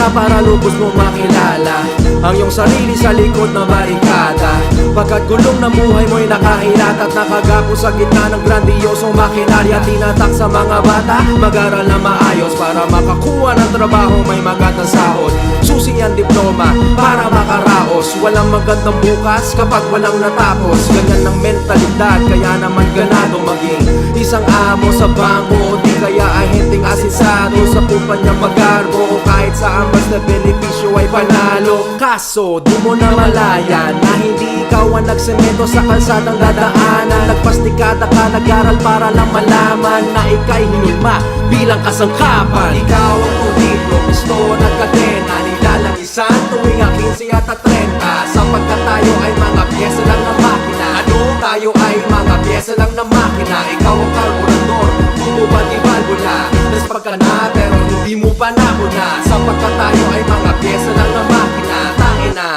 na para lubos mo makilala ang iyong sarili sa likod ng barikada. Pagkat gulong ng buhay mo'y nakahilat at nakagapo sa gitna ng grandiosong makinarya. Tinatak sa mga bata, mag-aral na maayos para makakuha ng trabaho may magandang sahod. Susi ang diploma para makaraos, walang magandang bukas kapag walang natapos. Ganyan ang mentalidad, kaya naman ganado maging isang amo sa bangko, o di kaya ahenteng asensado sa kumpanya mag-arbo, o kahit saan basta benepisyo ay panalo. Kaso di mo na malaya na hindi ikaw ang nagsemento sa kalsadang dadaanan. Nagpastikada ka, nag-aral para lang malaman na ika'y hinulma bilang kasangkapan. Ikaw ang tulito, gusto ng kadena, nilalangisan tuwing 15 at 30. Sapagkat tayo ay mga pyesa lang ng makina. Ano? Tayo ay mga pyesa lang ng makina. Ikaw ang karburador, tubo ba di valvula? Respag ka na pero hindi mo pa nahuna. Sapagkat tayo ay mga pyesa lang ng makina. Tangina,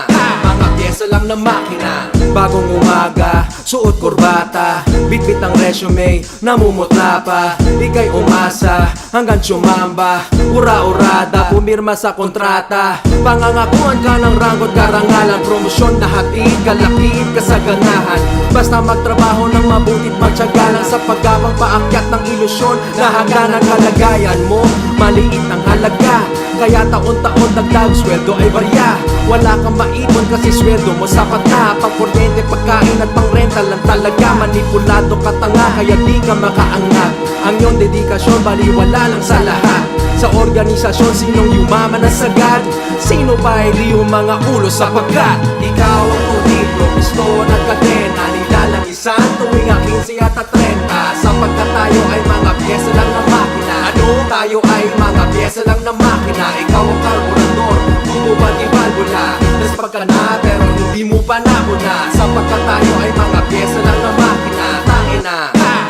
mga pyesa lang ng makina. Bagong umaga, suot kurbata, bitbit ang resume, namumutla pa. Ika'y umasa hanggang tsumamba, ura-urada, pumirma sa kontrata. Pangangakuan ka ng ranggot, karangalan, promosyon na hatid, kalakid, kasaganahan. Basta magtrabaho ng mabuti't magtyaga lang sa paggabang paakyat ng ilusyon na hanggan ang kalagayan mo. Maliit ang halaga, kaya taon-taon dagdag sweldo ay barya. Wala kang maipon kasi sweldo mo sapat na. Pang kuryente, pagkain at pang rental lang talaga. Manipulado ka tanga, kaya di ka makaangat. Ang iyong dedikasyon baliwala lang sa lahat. Sa organisasyon, sinong yumaman na sagad? Sino pa hindi yung mga ulo sapagkat ikaw ang tulito, gusto ng kadena, nilalangisan tuwing 15 at 30. Sapagkat tayo ay mga pyesa lang ng makina. Ano? Tayo ay mga pyesa lang ng makina. Ikaw ang karburador, tubo ba di valvula? Respag ka na pero hindi mo pa nahuna. Sapagkat tayo ay mga pyesa lang ng makina. Tangina,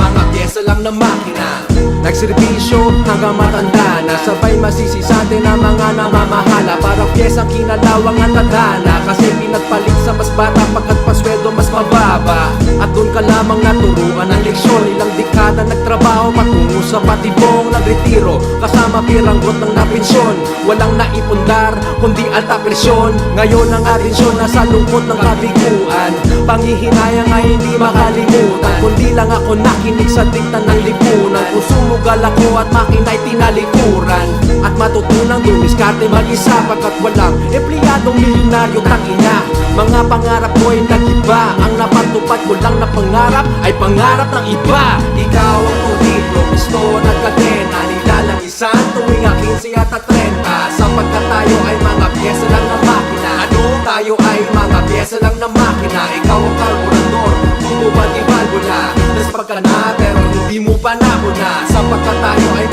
mga pyesa lang ng makina. Nagserbisyo hanggang matanda na, sabay masisisante na mga namamahala. Parang pyesang kinalawang at tadhana, kasi pinagpalit sa mas bata pagkat pasweldo mas mababa. At doon ka lamang naturuan ng leksyon. Ilang dekada nagtrabaho patungo sa patibong nagretiro, kasama piranggot ng napensyon. Walang naipundar kundi alta presyon. Ngayon ang atensyon nasa lungkot ng kabiguan. Panghihinayang ay hindi makalimutan, kundi lang ako nakinig sa dikta ng lipunan. Kung sumugal ako at makina'y tinalikuran, at matutunang dumiskarte mag-isa pagkat walang empleyadong milyonaryo tangina. Mga pangarap ko ay nag-iba, ang napatupad ko lang na pangarap ay pangarap ng iba. Ikaw ang tulito, gusto ng kadena, nilalangisan tuwing 15 at 30. Sapagkat tayo ay mga pyesa lang ng makina. Ano? Tayo ay mga pyesa lang ng makina. Ikaw ang karburador, tubo ba di valvula? Respag ka na pero hindi mo pa nahuna. Sapagkat tayo ay